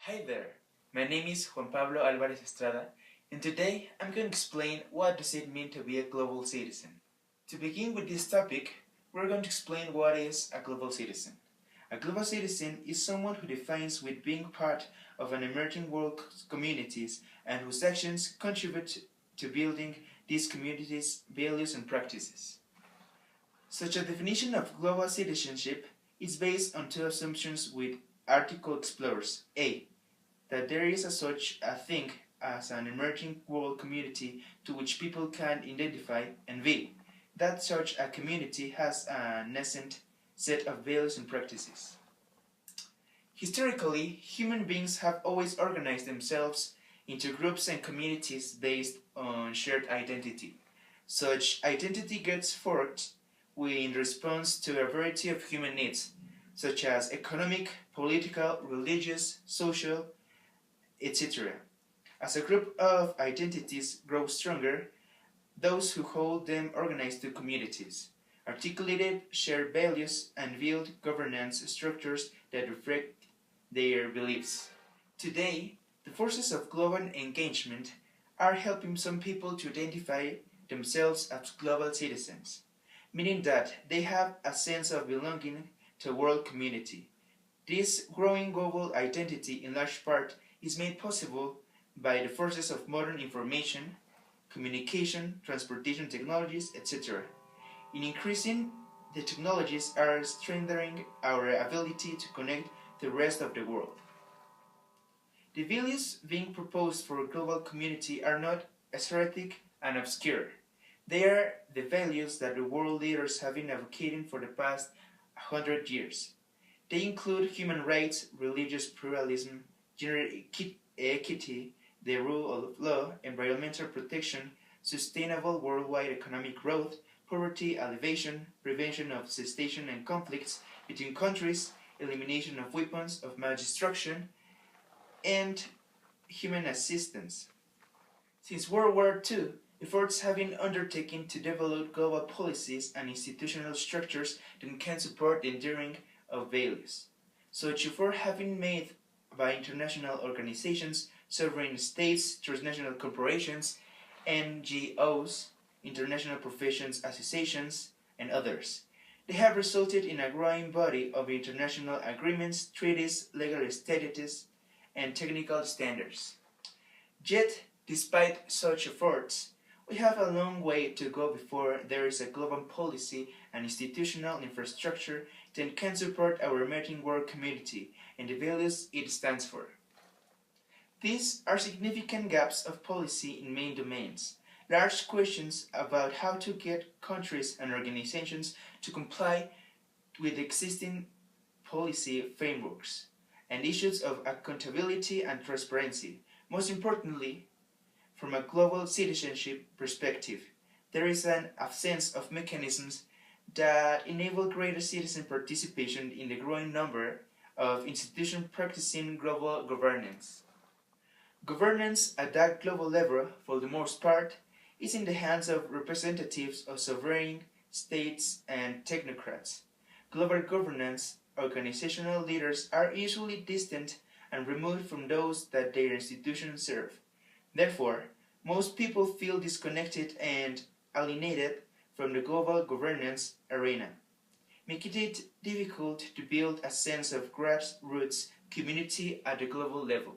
Hi there, my name is Juan Pablo Alvarez Estrada, and today I'm going to explain what does it mean to be a global citizen. To begin with this topic, we're going to explain what is a global citizen. A global citizen is someone who defines with being part of an emerging world communities and whose actions contribute to building these communities' values and practices. Such a definition of global citizenship is based on two assumptions with article explorers. A. That there is such a thing as an emerging world community to which people can identify, and B. That such a community has a nascent set of values and practices. Historically, human beings have always organized themselves into groups and communities based on shared identity. Such identity gets forged in response to a variety of human needs, such as economic, political, religious, social, etc. As a group of identities grow stronger, those who hold them organize to communities, articulated shared values, and build governance structures that reflect their beliefs. Today, the forces of global engagement are helping some people to identify themselves as global citizens, meaning that they have a sense of belonging to a world community. This growing global identity in large part is made possible by the forces of modern information, communication, transportation technologies, etc. In increasing, the technologies are strengthening our ability to connect the rest of the world. The values being proposed for a global community are not esoteric and obscure. They are the values that the world leaders have been advocating for the past 100 years. They include human rights, religious pluralism, gender equity, the rule of law, environmental protection, sustainable worldwide economic growth, poverty alleviation, prevention of secession and conflicts between countries, elimination of weapons of mass destruction, and human assistance. Since World War II, efforts have been undertaken to develop global policies and institutional structures that can support the enduring of values. Such efforts have been made by international organizations, sovereign states, transnational corporations, NGOs, international professions associations, and others. They have resulted in a growing body of international agreements, treaties, legal statutes, and technical standards. Yet, despite such efforts, we have a long way to go before there is a global policy and institutional infrastructure that can support our emerging world community and the values it stands for. These are significant gaps of policy in main domains, large questions about how to get countries and organizations to comply with existing policy frameworks, and issues of accountability and transparency. Most importantly, from a global citizenship perspective, there is an absence of mechanisms that enable greater citizen participation in the growing number of institutions practicing global governance. Governance at that global level, for the most part, is in the hands of representatives of sovereign states and technocrats. Global governance organizational leaders are usually distant and removed from those that their institutions serve. Therefore, most people feel disconnected and alienated from the global governance arena, making it difficult to build a sense of grassroots community at the global level.